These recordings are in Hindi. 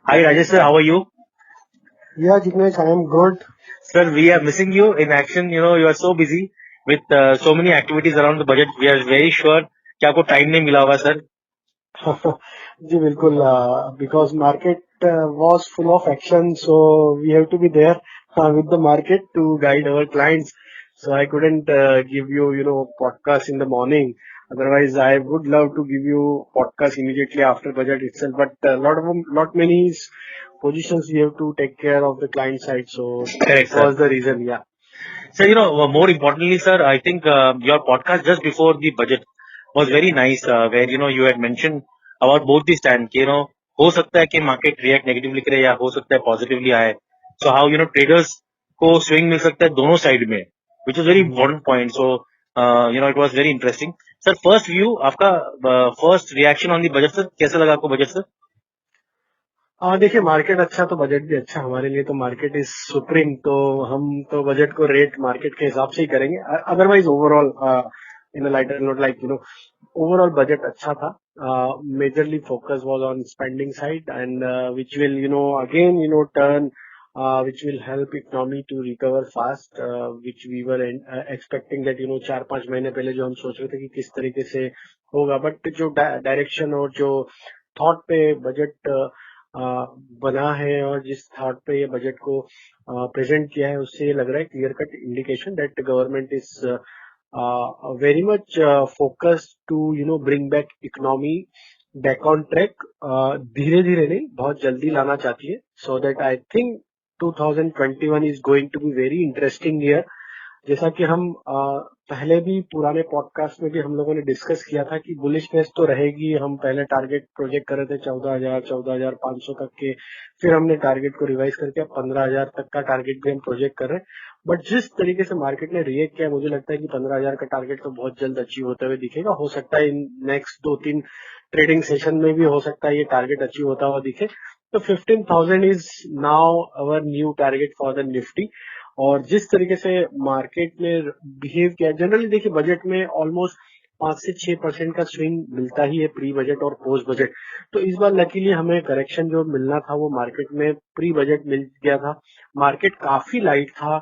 Hi Rajesh sir, how are you? Yeah, Jignesh, I am good. Sir, we are missing you in action. You are so busy with so many activities around the budget. We are very sure कि आपको time नहीं मिला होगा sir. जी बिल्कुल, because market was full of action, so we have to be there with the market to guide our clients. So I couldn't give you, podcast in the morning. Otherwise, I would love to give you podcast immediately after budget itself. But lot many positions we have to take care of the client side. So Correct that sir. was the reason. Yeah. So more importantly sir, I think your podcast just before the budget was very nice where you had mentioned about both the stand कि हो सकता है कि market react negatively करे या हो सकता है positively आए. So how traders को swing मिल सकता है दोनों side में, which is very important point. So it was very interesting. Sir, first view आपका first reaction on the budget sir, कैसा लगा आपको budget sir? हाँ देखिए, मार्केट अच्छा तो बजट भी अच्छा. हमारे लिए तो मार्केट इज सुप्रीम, तो हम तो बजट को रेट मार्केट के हिसाब से ही करेंगे. Otherwise overall in lighter note like overall budget अच्छा था. Majorly focus was on spending side and which will again turn which will help economy to recover fast, which we were expecting that 4-5 महीने पहले जो हम सोच रहे थे कि किस तरीके से होगा, बट जो डायरेक्शन और जो थॉट पे बजट बना है और जिस थॉट पे ये बजट को प्रेजेंट किया है, उससे ये लग रहा है clear cut indication that government is very much focused to bring back economy back on track. धीरे धीरे नहीं, बहुत जल्दी लाना चाहती है. So that I think 2021 is going to be very interesting year. जैसा कि हम पहले भी पुराने पॉडकास्ट में भी हम लोगों ने डिस्कस किया था कि बुलिशनेस तो रहेगी. हम पहले टारगेट प्रोजेक्ट कर रहे थे 14,500 तक के, फिर हमने टारगेट को रिवाइज करके 15,000 तक का टारगेट भी हम प्रोजेक्ट कर रहे हैं. बट जिस तरीके से मार्केट ने रिएक्ट किया, मुझे लगता है कि 15,000 का टारगेट तो बहुत जल्द अचीव होते हुए दिखेगा. हो सकता है इन नेक्स्ट 2-3 ट्रेडिंग सेशन में भी हो सकता है ये टारगेट अचीव होता हुआ दिखे. तो 15,000 is now our new target for the Nifty. और जिस तरीके से मार्केट ने बिहेव किया, जनरली देखिए बजट में ऑलमोस्ट 5 से 6% का स्विंग मिलता ही है प्री बजट और पोस्ट बजट. तो इस बार लकीली हमें करेक्शन जो मिलना था वो मार्केट में प्री बजट मिल गया था. मार्केट काफी लाइट था.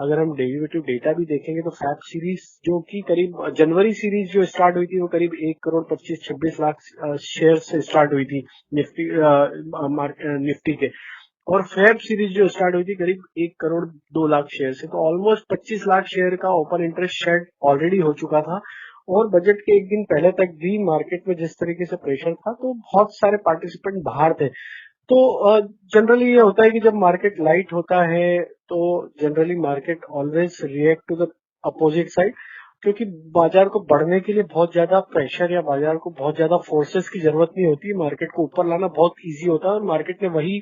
अगर हम डेरिवेटिव डेटा भी देखेंगे तो फैब सीरीज जो कि करीब जनवरी सीरीज जो स्टार्ट हुई थी वो करीब 1 करोड़ 25-26 लाख शेयर से स्टार्ट हुई थी निफ्टी के. और फेब सीरीज जो स्टार्ट हुई थी करीब 1 करोड़ 2 लाख शेयर से. तो ऑलमोस्ट 25 लाख शेयर का ओपन इंटरेस्ट शेड ऑलरेडी हो चुका था. और बजट के एक दिन पहले तक भी मार्केट में जिस तरीके से प्रेशर था, तो बहुत सारे पार्टिसिपेंट बाहर थे. तो जनरली ये होता है कि जब मार्केट लाइट होता है तो generally market always react to the opposite side, क्योंकि बाजार को बढ़ने के लिए बहुत ज्यादा प्रेशर या बाजार को बहुत ज्यादा फोर्सेस की जरूरत नहीं होती. मार्केट को ऊपर लाना बहुत इजी होता है, और मार्केट ने वही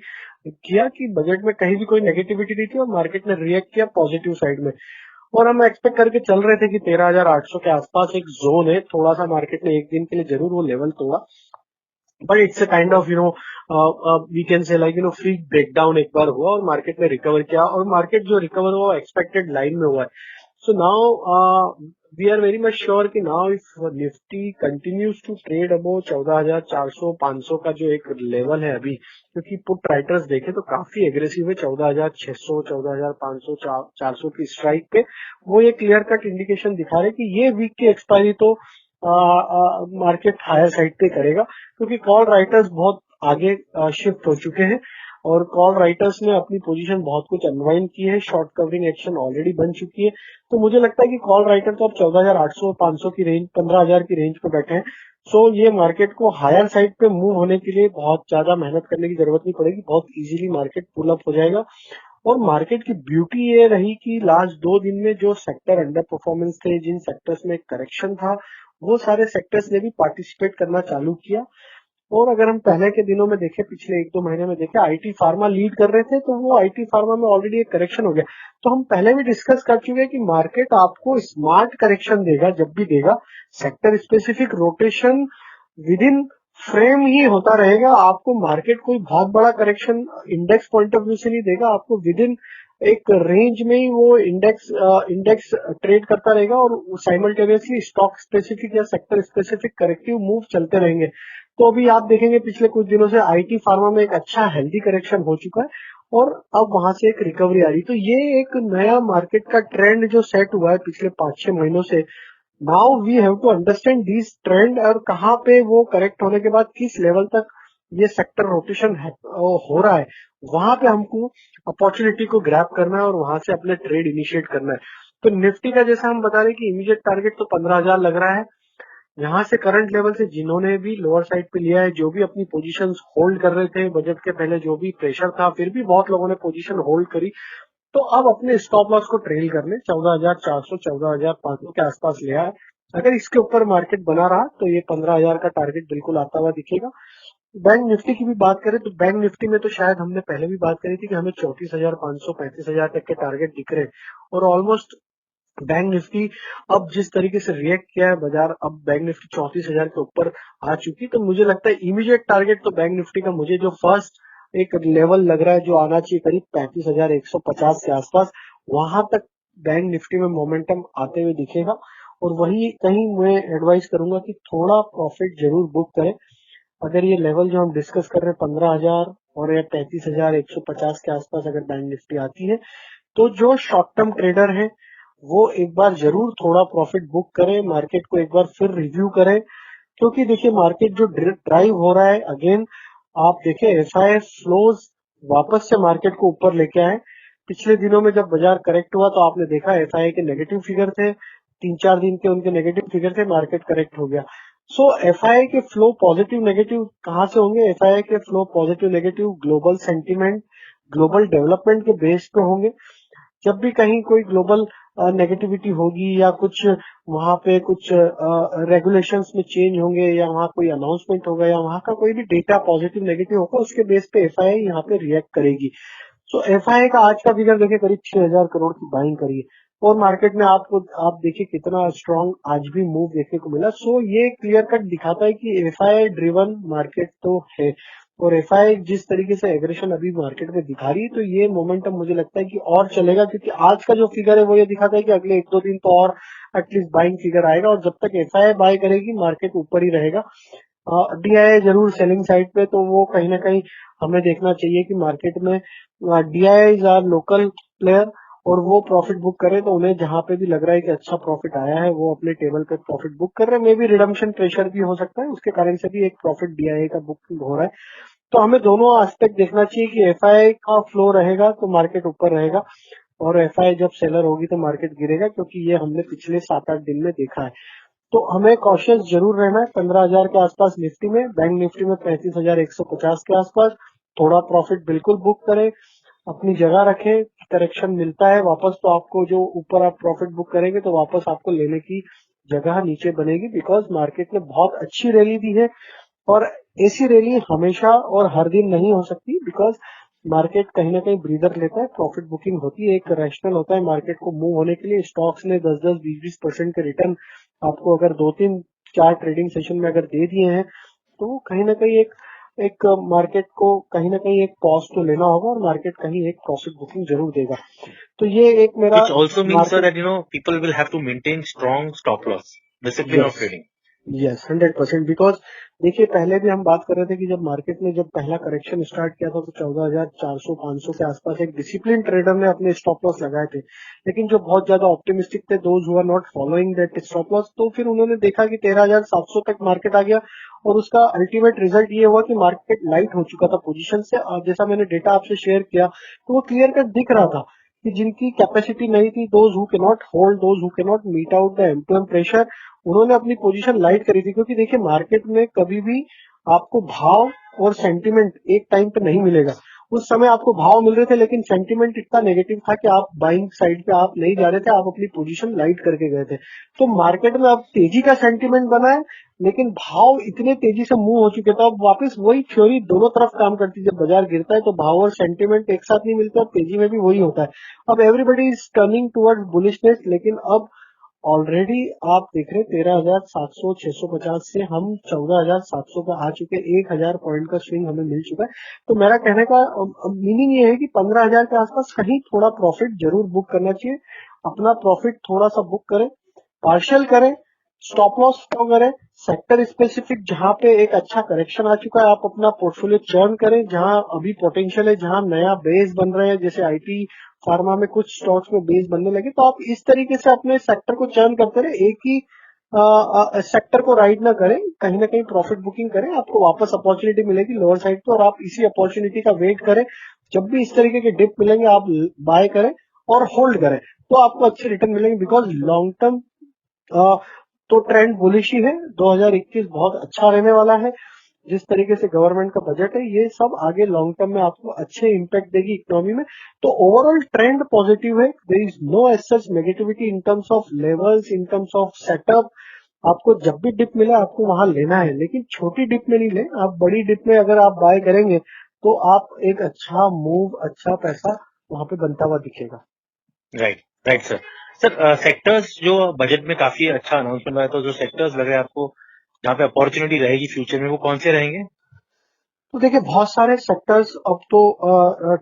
किया कि बजट में कहीं भी कोई नेगेटिविटी नहीं थी और मार्केट ने रिएक्ट किया पॉजिटिव साइड में. और हम एक्सपेक्ट करके चल रहे थे कि 13,800 के आसपास एक जोन है. थोड़ा सा मार्केट ने एक दिन के लिए जरूर वो लेवल तोड़ा, but it's a kind of we can say like free breakdown एक बार हुआ और मार्केट ने रिकवर किया. और मार्केट जो रिकवर हुआ एक्सपेक्टेड लाइन में हुआ है. So now we are very much sure कि now if Nifty continues to trade above 14,400-500 का जो एक लेवल है अभी, क्योंकि पुट राइटर्स देखे तो काफी एग्रेसिव है 14,600, 14,500, 400 की स्ट्राइक पे. वो ये क्लियर कट इंडिकेशन दिखा रहे कि ये वीक की एक्सपायरी तो मार्केट हायर साइड पे करेगा, क्योंकि कॉल राइटर्स बहुत आगे शिफ्ट हो चुके हैं और कॉल राइटर्स ने अपनी पोजीशन बहुत कुछ अनवाइंड की है. शॉर्ट कवरिंग एक्शन ऑलरेडी बन चुकी है. तो मुझे लगता है कि कॉल राइटर तो अब 14,800-500 की रेंज, 15,000 की रेंज पे बैठे हैं. सो ये मार्केट को हायर साइड पे मूव होने के लिए बहुत ज्यादा मेहनत करने की जरूरत नहीं पड़ेगी. बहुत इजीली मार्केट पुल अप हो जाएगा. और मार्केट की ब्यूटी ये रही कि लास्ट 2 दिन में जो सेक्टर अंडर परफॉर्मेंस थे, जिन सेक्टर्स में करेक्शन था, वो सारे सेक्टर्स ने भी पार्टिसिपेट करना चालू किया. और अगर हम पहले के दिनों में देखें, पिछले 1-2 महीने में देखें, आईटी फार्मा लीड कर रहे थे, तो वो आईटी फार्मा में ऑलरेडी एक करेक्शन हो गया. तो हम पहले भी डिस्कस कर चुके हैं कि मार्केट आपको स्मार्ट करेक्शन देगा जब भी देगा. Sector specific rotation within frame ही होता रहेगा. आपको मार्केट कोई बहुत बड़ा correction index point of view से नहीं देगा. आपको विद इन एक रेंज में ही वो इंडेक्स ट्रेड करता रहेगा और साइमल्टेनियसली स्टॉक स्पेसिफिक या सेक्टर स्पेसिफिक करेक्टिव मूव चलते रहेंगे. तो अभी आप देखेंगे पिछले कुछ दिनों से आईटी फार्मा में एक अच्छा हेल्दी करेक्शन हो चुका है और अब वहां से एक रिकवरी आ रही। तो ये एक नया मार्केट का ट्रेंड जो सेट हुआ है पिछले 5-6 महीनों से, now we have to understand this trend और कहाँ पे वो करेक्ट होने के बाद किस लेवल तक ये सेक्टर रोटेशन हो रहा है, वहां पे हमको अपॉर्चुनिटी को ग्रैब करना है और वहां से अपने ट्रेड इनिशिएट करना है। तो निफ्टी का जैसा हम बता रहे कि इमीडिएट टारगेट तो 15,000 लग रहा है। यहाँ से करंट लेवल से जिन्होंने भी लोअर साइड पे लिया है, जो भी अपनी पोजीशंस होल्ड कर रहे थे बजट के पहले, जो भी प्रेशर था, फिर भी बहुत लोगों ने पोजीशन होल्ड करी, तो अब अपने स्टॉप लॉस को ट्रेल कर ले 14,400 14,500 के आसपास ले आए। अगर इसके ऊपर मार्केट बना रहा तो ये 15,000 का टारगेट बिल्कुल आता हुआ दिखेगा। बैंक निफ्टी की भी बात करें तो बैंक निफ्टी में तो शायद हमने पहले भी बात करी थी कि हमें 34,500 35,000 तक के टारगेट दिख रहे हैं और ऑलमोस्ट बैंक निफ्टी अब जिस तरीके से रिएक्ट किया है बाजार, अब बैंक निफ्टी 34,000 के ऊपर आ चुकी। तो मुझे लगता है इमीडिएट टारगेट तो बैंक निफ्टी का मुझे जो फर्स्ट एक लेवल लग रहा है जो आना चाहिए करीब 35,150 के आसपास, वहां तक बैंक निफ्टी में मोमेंटम आते हुए दिखेगा। और वही कहीं मैं एडवाइस करूंगा कि थोड़ा प्रॉफिट जरूर बुक करें। अगर ये लेवल जो हम डिस्कस कर रहे हैं 15,000 और या 35,150 के आसपास अगर बैंक निफ्टी आती है, तो जो शॉर्ट टर्म ट्रेडर है वो एक बार जरूर थोड़ा प्रॉफिट बुक करें, मार्केट को एक बार फिर रिव्यू करें। क्योंकि देखिए मार्केट जो ड्राइव हो रहा है अगेन, आप देखिए एफआई फ्लोज वापस से मार्केट को ऊपर लेके आए। पिछले दिनों में जब बाजार करेक्ट हुआ तो आपने देखा एफआई के नेगेटिव फिगर थे, 3-4 दिन के उनके नेगेटिव फिगर थे, मार्केट करेक्ट हो गया। सो एफआई के फ्लो पॉजिटिव नेगेटिव कहां से होंगे? एफआई के flow positive negative global sentiment, global development के बेस पे होंगे। जब भी कहीं कोई ग्लोबल नेगेटिविटी होगी या कुछ वहां पे कुछ रेगुलेशंस में चेंज होंगे या वहां कोई अनाउंसमेंट होगा या वहां का कोई भी डेटा पॉजिटिव नेगेटिव होगा, उसके बेस पे एफआई यहाँ पे रिएक्ट करेगी। सो एफआई का आज का फिगर देखिए करीब 6,000 करोड़ की बाइंग करी है और मार्केट में आपको आप देखिए कितना स्ट्रांग आज भी मूव देखने को मिला। सो ये क्लियर कट दिखाता है कि एफआई ड्रिवन मार्केट तो है और एफआई जिस तरीके से एग्रेशन अभी मार्केट में दिखा रही है, तो ये मोमेंटम मुझे लगता है कि और चलेगा। क्योंकि आज का जो फिगर है वो ये दिखाता है कि अगले 1-2 दिन तो और एटलीस्ट बाइंग फिगर आएगा और जब तक एफआई बाय करेगी मार्केट ऊपर ही रहेगा। डीआईआई जरूर सेलिंग साइड पे, तो वो कहीं ना कहीं हमें देखना चाहिए कि मार्केट में डीआईआईज आर लोकल प्लेयर और वो प्रॉफिट बुक करें, तो उन्हें जहां पे भी लग रहा है कि अच्छा प्रॉफिट आया है वो अपने टेबल पे प्रॉफिट बुक कर रहे हैं। मे बी रिडम्पशन प्रेशर भी हो सकता है, उसके कारण से भी एक प्रॉफिट डीआईआई का बुक हो रहा है। तो हमें दोनों एस्पेक्ट देखना चाहिए कि एफआई का फ्लो रहेगा तो मार्केट ऊपर रहेगा और एफआई जब सेलर होगी तो मार्केट गिरेगा, क्योंकि ये हमने पिछले 7-8 दिन में देखा है। तो हमें कॉशियस जरूर रहना है 15,000 के आसपास निफ्टी में, बैंक निफ्टी में 35,150 के आसपास थोड़ा प्रॉफिट बिल्कुल बुक करें, अपनी जगह रखें। करेक्शन मिलता है वापस तो आपको जो ऊपर आप प्रॉफिट बुक करेंगे तो वापस आपको लेने की जगह नीचे बनेगी, बिकॉज मार्केट ने बहुत अच्छी रैली दी है और ऐसी रैली हमेशा और हर दिन नहीं हो सकती, बिकॉज मार्केट कहीं ना कहीं ब्रीदर लेता है, प्रॉफिट बुकिंग होती है, एक रैशनल होता है मार्केट को मूव होने के लिए। स्टॉक्स ने 10-10 20-20% के रिटर्न आपको अगर 2-3-4 ट्रेडिंग सेशन में अगर दे दिए हैं, तो वो कहीं ना कहीं एक एक मार्केट को कहीं ना कहीं एक पॉज तो लेना होगा और मार्केट कहीं एक प्रॉफिट बुकिंग जरूर देगा। तो ये एक मेरा Which also means, sir, market. that people will have to maintain strong stop loss, discipline of yes, trading. Yes 100%। Because देखिए पहले भी हम बात कर रहे थे कि जब मार्केट ने जब पहला करेक्शन स्टार्ट किया था तो 14,400 500 के आसपास एक डिसिप्लिन ट्रेडर ने अपने स्टॉप लॉस लगाए थे। लेकिन जो बहुत ज्यादा ऑप्टिमिस्टिक थे, those who are not following that stop loss, तो फिर उन्होंने देखा कि 13,700 तक मार्केट आ गया और उसका अल्टीमेट रिजल्ट ये हुआ कि मार्केट लाइट हो चुका था पोजीशन से। और जैसा मैंने डेटा आपसे शेयर किया तो वो क्लियर कट दिख रहा था कि जिनकी कैपेसिटी नहीं थी, those who can not hold, those who can not meet out the M pressure, उन्होंने अपनी पोजीशन लाइट करी थी। क्योंकि देखिए मार्केट में कभी भी आपको भाव और सेंटीमेंट एक टाइम पे नहीं मिलेगा। उस समय आपको भाव मिल रहे थे लेकिन सेंटीमेंट इतना नेगेटिव था कि आप बाइंग साइड पे आप नहीं जा रहे थे, आप अपनी पोजीशन लाइट करके गए थे। तो मार्केट में अब तेजी का सेंटीमेंट बना है लेकिन भाव इतने तेजी से मूव हो चुके थे, अब वापस वही थ्योरी दोनों तरफ काम करती है। जब बाजार गिरता है तो भाव और सेंटीमेंट एक साथ नहीं मिलते और तेजी में भी वही होता है। अब everybody is turning towards bullishness, लेकिन अब ऑलरेडी आप देख रहे 13,700 650 से हम 14,700 पे आ चुके, 1,000 पॉइंट का स्विंग हमें मिल चुका है। तो मेरा कहने का मीनिंग ये है कि 15,000 के आसपास कहीं थोड़ा प्रॉफिट जरूर बुक करना चाहिए। अपना प्रॉफिट थोड़ा सा बुक करें, पार्शियल करें, स्टॉप लॉस फॉलो करें, सेक्टर स्पेसिफिक जहां पे एक अच्छा करेक्शन आ चुका है आप अपना पोर्टफोलियो चर्न करें, जहां अभी पोटेंशियल है, जहां नया बेस बन रहे हैं, जैसे आईटी फार्मा में कुछ स्टॉक्स में बेस बनने लगे, तो आप इस तरीके से अपने सेक्टर को चर्न करते रहे, एक ही सेक्टर को राइड ना करें, कहीं ना कहीं प्रॉफिट बुकिंग करें, आपको वापस अपॉर्चुनिटी मिलेगी लोअर साइड पे और आप इसी अपॉर्चुनिटी का वेट करें। जब भी इस तरीके के डिप मिलेंगे आप बाय करें और होल्ड करें, तो आपको अच्छे रिटर्न मिलेंगे, बिकॉज लॉन्ग टर्म तो ट्रेंड बुलिश ही है। 2021 बहुत अच्छा रहने वाला है। जिस तरीके से गवर्नमेंट का बजट है, ये सब आगे लॉन्ग टर्म में आपको अच्छे इम्पैक्ट देगी इकोनॉमी में। तो ओवरऑल ट्रेंड पॉजिटिव है, there is no as such negativity in terms of levels, in terms of setup. आपको जब भी डिप मिले आपको वहां लेना है, लेकिन छोटी डिप में नहीं ले, आप बड़ी डिप में अगर आप बाय करेंगे तो आप एक अच्छा मूव, अच्छा पैसा वहां पे बनता हुआ दिखेगा। Right, right sir. Sir sectors जो बजट में काफी अच्छा अनाउंसमेंट आया, तो जो सेक्टर्स लग रहे हैं आपको जहाँ पे अपॉर्चुनिटी रहेगी फ्यूचर में, वो कौन से रहेंगे? तो देखिए बहुत सारे सेक्टर्स अब तो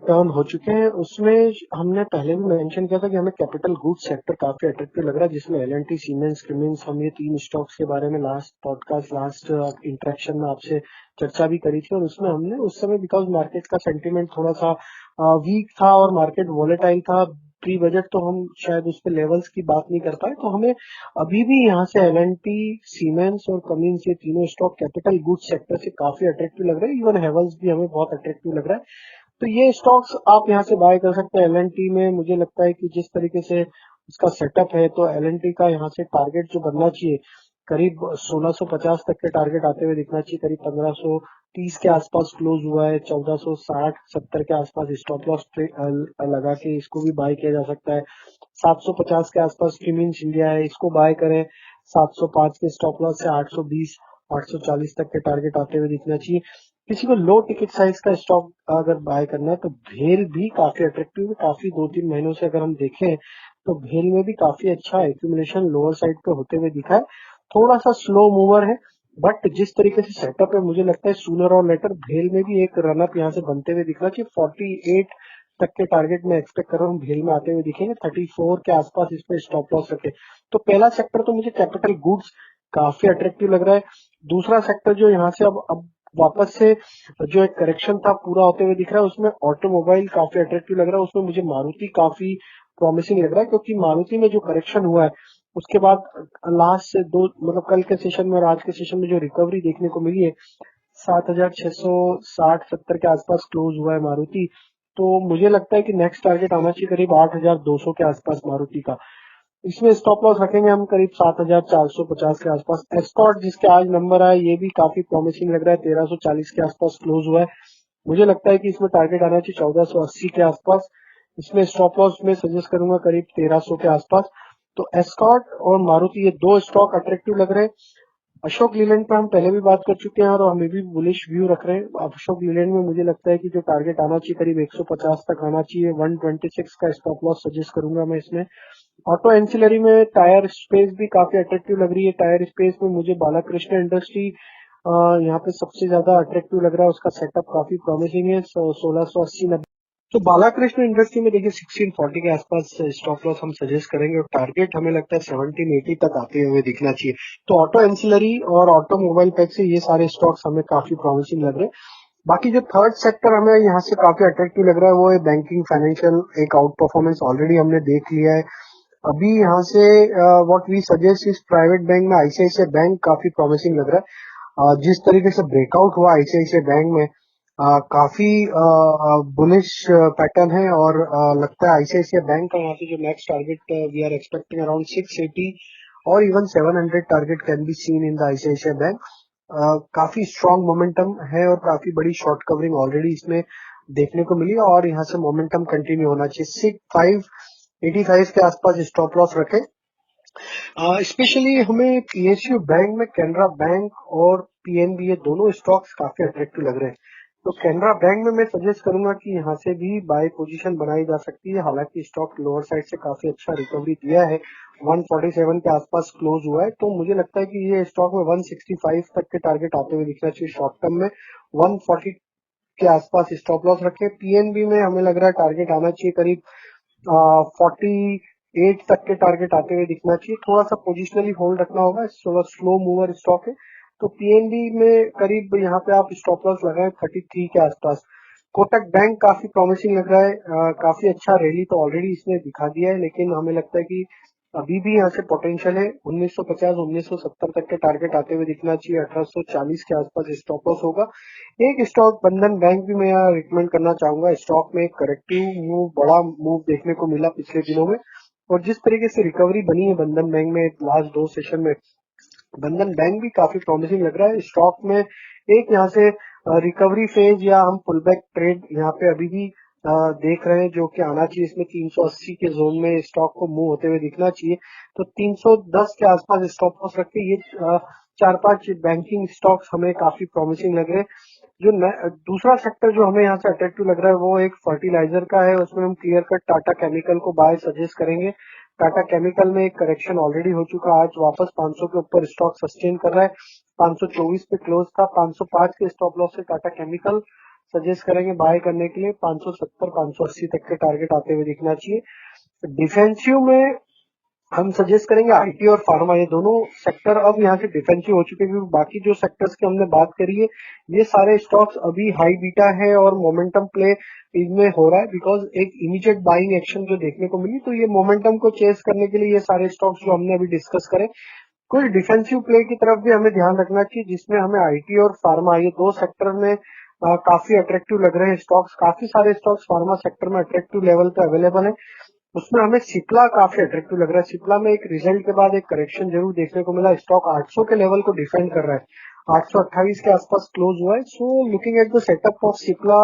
टर्न हो चुके हैं, उसमें हमने पहले भी मेंशन किया था कि हमें कैपिटल गुड्स सेक्टर काफी अट्रैक्टिव लग रहा है, जिसमें एल&टी, सीमेंस, क्यूमिंस, हम ये 3 स्टॉक्स के बारे में लास्ट पॉडकास्ट, लास्ट इंटरेक्शन में आपसे चर्चा भी करी थी, और उसमें हमने उस समय बिकॉज मार्केट का सेंटीमेंट थोड़ा सा वीक था और मार्केट वॉलेटाइल था प्री बजट, तो हम शायद उस पे लेवल्स की बात नहीं कर पाए, तो हमें अभी भी यहाँ से एल&टी, सीमेंस और कमिंस, ये तीनों स्टॉक कैपिटल गुड्स सेक्टर से काफी अट्रैक्टिव लग रहे हैं। इवन हेवल्स भी हमें बहुत अट्रैक्टिव लग रहा है, तो ये स्टॉक्स आप यहाँ से बाय कर सकते हैं। एल&टी में मुझे लगता है कि जिस तरीके से उसका सेटअप है, तो एल&टी का यहाँ से टारगेट जो बनना चाहिए, करीब 1650 तक के टारगेट आते हुए दिखना चाहिए। करीब 1530 के आसपास क्लोज हुआ है, 1460-70 के आसपास स्टॉप लॉस लगा के इसको भी बाय किया जा सकता है। 750 के आसपास क्यूमिंस इंडिया है, इसको बाय करें। 705 के स्टॉप लॉस से 820 840 तक के टारगेट आते हुए दिखना चाहिए। किसी को लो टिकट साइज का स्टॉक अगर बाय करना है तो भेल भी काफी अट्रैक्टिव है। काफी 2-3 महीनों से अगर हम देखें तो भेल में भी काफी अच्छा एक्यूमुलेशन लोअर साइड पे होते हुए दिखा है। थोड़ा सा स्लो मूवर है, बट जिस तरीके से सेटअप है मुझे लगता है सूनर और लेटर भेल में भी एक रनअप यहाँ से बनते हुए दिखना चाहिए। 48 तक के टारगेट में एक्सपेक्ट कर रहा हूँ भेल में आते हुए दिखेंगे। 34 के आसपास इस पे स्टॉप लॉस रखे। तो पहला सेक्टर तो मुझे कैपिटल गुड्स काफी अट्रैक्टिव लग रहा है। दूसरा सेक्टर जो यहाँ से अब वापस से जो एक करेक्शन था पूरा होते हुए दिख रहा है, उसमें ऑटोमोबाइल काफी अट्रैक्टिव लग रहा है। उसमें मुझे मारुति काफी प्रॉमिसिंग लग रहा है, क्योंकि मारुति में जो करेक्शन हुआ है उसके बाद लास्ट से दो, मतलब कल के सेशन में और आज के सेशन में जो रिकवरी देखने को मिली है, 7660-70 के आसपास क्लोज हुआ है मारुति। तो मुझे लगता है कि नेक्स्ट टारगेट आना चाहिए करीब 8200 के आसपास मारुति का। इसमें स्टॉप लॉस रखेंगे हम करीब 7450 के आसपास। एस्कॉर्ट जिसके आज नंबर आए, ये भी काफी प्रॉमिसिंग लग रहा है, 1340 के आसपास क्लोज हुआ है। मुझे लगता है कि इसमें टारगेट आना चाहिए 1480 के आसपास। इसमें स्टॉप लॉस में सजेस्ट करूंगा करीब 1300 के आसपास। तो एस्कॉर्ट और मारुति ये दो स्टॉक अट्रैक्टिव लग रहे हैं। अशोक लीलैंड पे हम पहले भी बात कर चुके हैं और हमें भी बुलिश व्यू रख रहे हैं। अशोक लीलैंड में मुझे लगता है कि जो टारगेट आना चाहिए करीब 150 तक आना चाहिए। 126 का स्टॉप लॉस सजेस्ट करूंगा मैं इसमें। ऑटो एंसिलरी में टायर स्पेस भी काफी अट्रैक्टिव लग रही है। टायर स्पेस में मुझे बालाकृष्ण इंडस्ट्री यहाँ पे सबसे ज्यादा अट्रैक्टिव लग रहा है। उसका सेटअप काफी प्रॉमिसिंग है। 1680-90। तो बालाकृष्ण इंडस्ट्री में देखिए 1640 के आसपास स्टॉप लॉस हम सजेस्ट करेंगे और टारगेट हमें लगता है 1780 तक आते हुए दिखना चाहिए। तो ऑटो एंसिलरी और ऑटोमोबाइल पैक से ये सारे स्टॉक्स हमें काफी प्रॉमिसिंग लग रहे हैं। बाकी जो थर्ड सेक्टर हमें यहाँ से काफी अट्रैक्टिव लग रहा है वो है बैंकिंग फाइनेंशियल। एक आउट परफॉर्मेंस ऑलरेडी हमने देख लिया है। अभी यहाँ से व्हाट वी सजेस्ट इस प्राइवेट बैंक में आईसीआईसीआई बैंक काफी प्रॉमिसिंग लग रहा है। जिस तरीके से ब्रेकआउट हुआ आईसीआईसीआई बैंक में, काफी बुलिश पैटर्न है और लगता है आईसीआईसीआई बैंक का यहाँ से जो next target we are expecting around 680 और even 700 target can be seen in the ICICI bank. काफी स्ट्रॉन्ग मोमेंटम है और काफी बड़ी शॉर्ट कवरिंग ऑलरेडी इसमें देखने को मिली और यहाँ से मोमेंटम कंटिन्यू होना चाहिए। 585 के आसपास स्टॉप लॉस रखें। स्पेशली हमें पीएसयू बैंक में कैनरा बैंक और पीएनबी ये दोनों स्टॉक्स काफी अट्रैक्टिव लग रहे हैं। तो कैनरा बैंक में मैं सजेस्ट करूंगा कि यहाँ से भी बाय पोजीशन बनाई जा सकती है। हालांकि स्टॉक लोअर साइड से काफी अच्छा रिकवरी दिया है, 147 के आसपास क्लोज हुआ है। तो मुझे लगता है कि ये स्टॉक में 165 तक के टारगेट आते हुए दिखना चाहिए शॉर्ट टर्म में। 140 के आसपास स्टॉप लॉस रखें। पीएनबी में हमें लग रहा है टारगेट आना चाहिए करीब 40 8 तक के टारगेट आते हुए दिखना चाहिए। थोड़ा सा पोजिशनली होल्ड रखना होगा, थोड़ा स्लो मूवर स्टॉक है। तो पीएनबी में करीब यहाँ पे आप स्टॉप लॉस लगाए 33 के आसपास। कोटक बैंक काफी प्रॉमिसिंग लग रहा है, काफी अच्छा रैली तो ऑलरेडी इसने दिखा दिया है, लेकिन हमें लगता है कि अभी भी यहाँ से पोटेंशियल है। 1950 1970 तक के टारगेट आते हुए दिखना चाहिए। 1840 के आसपास स्टॉप लॉस होगा। एक स्टॉक बंधन बैंक भी मैं यहाँ रिकमेंड करना चाहूंगा। स्टॉक में एक करेक्टिव मूव, बड़ा मूव देखने को मिला पिछले दिनों में, और जिस तरीके से रिकवरी बनी है बंधन बैंक में लास्ट 2 सेशन में, बंधन बैंक भी काफी प्रॉमिसिंग लग रहा है। स्टॉक में एक यहाँ से रिकवरी फेज या हम पुल बैक ट्रेड यहाँ पे अभी भी देख रहे हैं, जो कि आना चाहिए। इसमें 380 के जोन में स्टॉक को मूव होते हुए दिखना चाहिए। तो 310 के आसपास स्टॉप लॉस रख के ये 4-5 बैंकिंग स्टॉक्स हमें काफी प्रॉमिसिंग लग रहे हैं। जो दूसरा सेक्टर जो हमें यहाँ से अट्रैक्टिव लग रहा है वो एक फर्टिलाइजर का है। उसमें हम क्लियर कट टाटा केमिकल को बाय सजेस्ट करेंगे। टाटा केमिकल में एक करेक्शन ऑलरेडी हो चुका है, आज वापस 500 के ऊपर स्टॉक सस्टेन कर रहा है। 524 पे क्लोज था। 505 के स्टॉप लॉस से टाटा केमिकल सजेस्ट करेंगे बाय करने के लिए। 570 580 तक के टारगेट आते हुए दिखना चाहिए। डिफेंसिव में हम सजेस्ट करेंगे आईटी और फार्मा, ये दोनों सेक्टर अब यहाँ से डिफेंसिव हो चुके हैं, क्योंकि बाकी जो सेक्टर्स की हमने बात करी है ये सारे स्टॉक्स अभी हाई बीटा है और मोमेंटम प्ले इनमें हो रहा है, बिकॉज एक इमीडिएट बाइंग एक्शन जो देखने को मिली, तो ये मोमेंटम को चेस करने के लिए ये सारे स्टॉक्स जो हमने अभी डिस्कस करे। कुछ डिफेंसिव प्ले की तरफ भी हमें ध्यान रखना चाहिए, जिसमें हमें आईटी और फार्मा ये दो सेक्टर में काफी अट्रैक्टिव लग रहे हैं स्टॉक्स। काफी सारे स्टॉक्स फार्मा सेक्टर में अट्रैक्टिव लेवल पे अवेलेबल है। उसमें हमें सिप्ला काफी अट्रैक्टिव लग रहा है। सिप्ला में एक रिजल्ट के बाद एक करेक्शन जरूर देखने को मिला। स्टॉक 800 के लेवल को डिफेंड कर रहा है। 828 के आसपास क्लोज हुआ है। So looking at the setup of Cipla,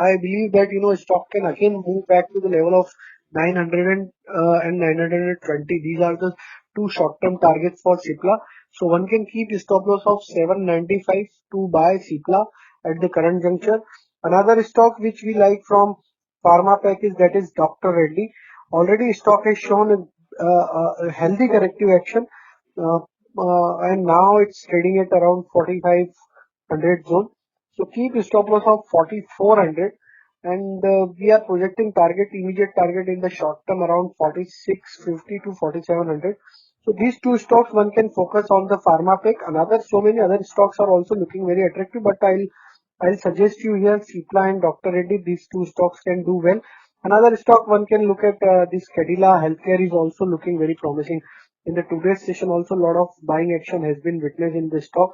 I believe that stock can again move back to the level of 900 and 920. These are the two short-term targets for Cipla. So one can keep stop loss of 795 to buy Cipla at the current juncture. Another stock which we like from pharma package, that is Dr. Reddy. Already stock has shown a healthy corrective action, and now it's trading at around 4500 zone. So keep stop loss of 4400, and we are projecting immediate target in the short term around 4650 to 4700. So these two stocks one can focus on the pharma pack. So many other stocks are also looking very attractive, but I'll suggest you here Cipla and Dr. Reddy. These two stocks can do well. Another stock one can look at, this Cadila Healthcare is also looking very promising. In the today's session also a lot of buying action has been witnessed in this stock.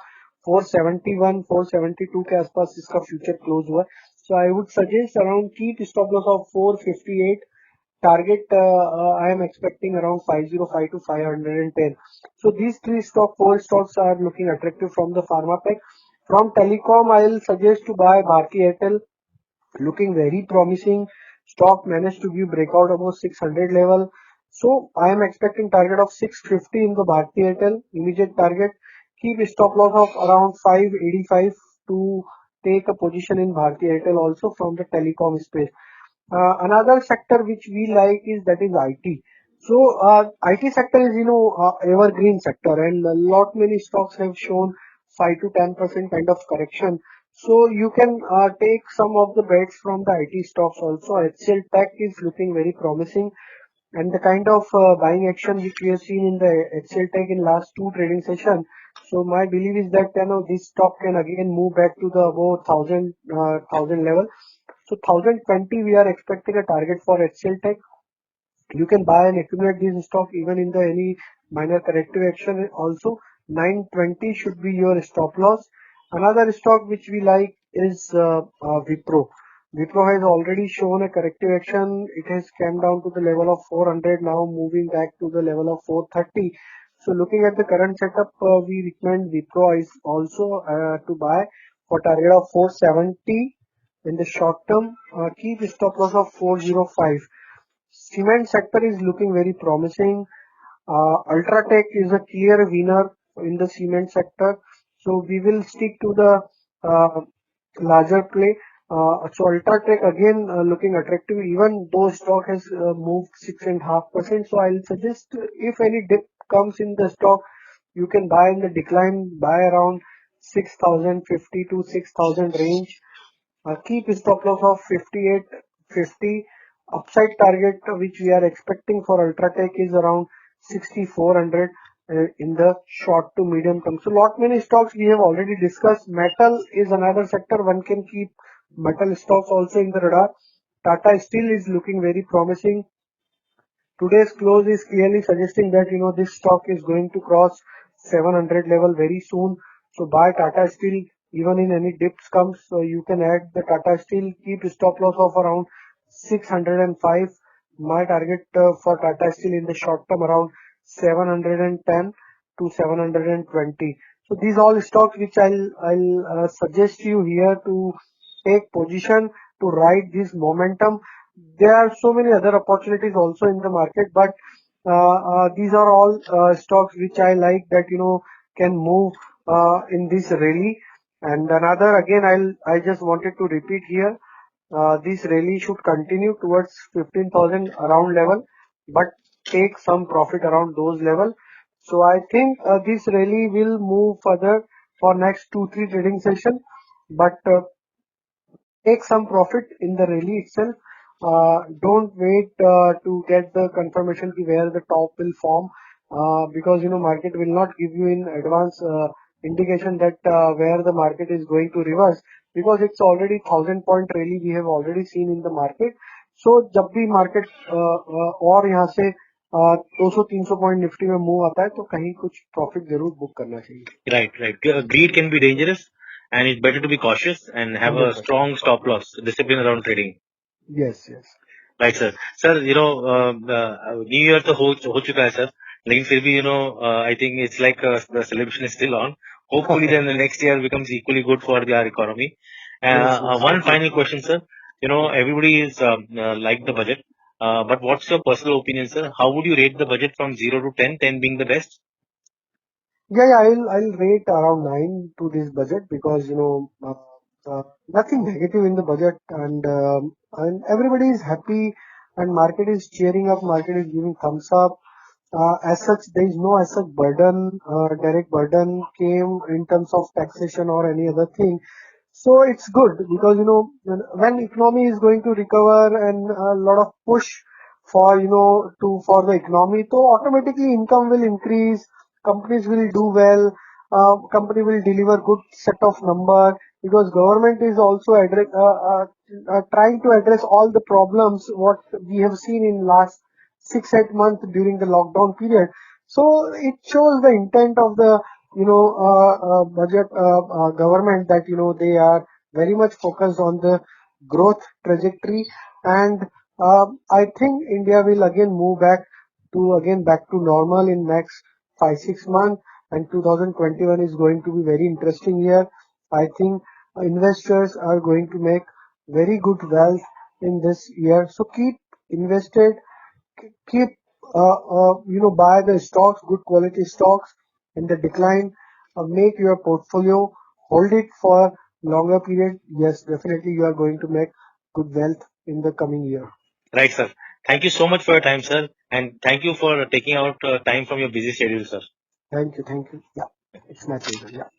471 472 के आसपास इसका फ्यूचर क्लोज हुआ है. So I would suggest around keep stop loss of 458. Target, I am expecting around 505 to 510. So these four stocks are looking attractive from the pharma pack. From telecom, I'll suggest to buy Bharti Airtel, looking very promising. Stock managed to give breakout above 600 level. So I am expecting target of 650 in the Bharti Airtel. Immediate target. Keep stop loss of around 585 to take a position in Bharti Airtel also from the telecom space. Another sector which we like is that is IT. So IT sector is evergreen sector, and a lot many stocks have shown 5 to 10% kind of correction. So you can take some of the bets from the IT stocks also. HCL Tech is looking very promising, and the kind of buying action which we have seen in the HCL Tech in last two trading session. So my belief is that this stock can again move back to the above 1000 level. So 1020 we are expecting a target for HCL Tech. You can buy and accumulate this stock even in the any minor corrective action also. 920 should be your stop loss. Another stock which we like is Wipro. Wipro has already shown a corrective action. It has come down to the level of 400, now moving back to the level of 430. So looking at the current setup, we recommend Wipro is also to buy for target of 470 in the short term. Keep stop loss of 405. Cement sector is looking very promising. Ultratech is a clear winner in the cement sector. So we will stick to the larger play. So Ultratech again looking attractive, even though stock has moved 6.5%. So I'll suggest if any dip comes in the stock, you can buy in the decline, buy around 6050 to 6000 range. Keep stop loss of 5850. upside target which we are expecting for Ultratech is around 6,400 in the short to medium term. So lot many stocks we have already discussed. Metal is another sector. One can keep metal stocks also in the radar. Tata Steel is looking very promising. Today's close is clearly suggesting that this stock is going to cross 700 level very soon. So buy Tata Steel even in any dips comes. So you can add the Tata Steel, keep stop loss of around 605. My target for Tata Steel in the short term around 710 to 720. So these all stocks which I'll suggest you here to take position to ride this momentum. There are so many other opportunities also in the market, but these are all stocks which I like that can move in this rally. And another again, I just wanted to repeat here. This rally should continue towards 15,000 around level, but take some profit around those level. So I think this rally will move further for next 2-3 trading session, but take some profit in the rally itself. Don't wait to get the confirmation where the top will form, because market will not give you in advance indication that where the market is going to reverse, because it's already 1,000 point rally we have already seen in the market. So जब भी market और यहाँ से 200-300 पॉइंट निफ्टी में मूव आता है तो कहीं कुछ प्रॉफिट जरूर बुक करना चाहिए. Right. Greed can be dangerous, and it's better to be cautious and have a 100%. strong stop loss discipline around trading. Yes. Right sir. Sir new year तो हो चुका है सर, लेकिन फिर भी I think it's like the celebration is still on. Hopefully then the next year becomes equally good for our economy. Yes. One final question, sir. Everybody is like the budget, but what's your personal opinion, sir? How would you rate the budget from 0 to 10, 10 being the best? Yeah, I'll rate around 9 to this budget, because nothing negative in the budget, and everybody is happy, and market is cheering up, market is giving thumbs up. As such, there is no as such burden, direct burden came in terms of taxation or any other thing. So it's good, because when economy is going to recover and a lot of push for for the economy, so automatically income will increase, companies will do well, company will deliver good set of number, because government is also trying to address all the problems what we have seen in last 6-8 months during the lockdown period. So it shows the intent of the budget government, that they are very much focused on the growth trajectory, and I think India will again move back to normal in next 5-6 months, and 2021 is going to be very interesting year. I think investors are going to make very good wealth in this year. So keep invested, keep buy the stocks, good quality stocks in the decline. Make your portfolio, hold it for longer period. Yes, definitely you are going to make good wealth in the coming year. Right, sir. Thank you so much for your time, sir, and thank you for taking out time from your busy schedule, sir. Thank you. Yeah, it's my pleasure. Yeah.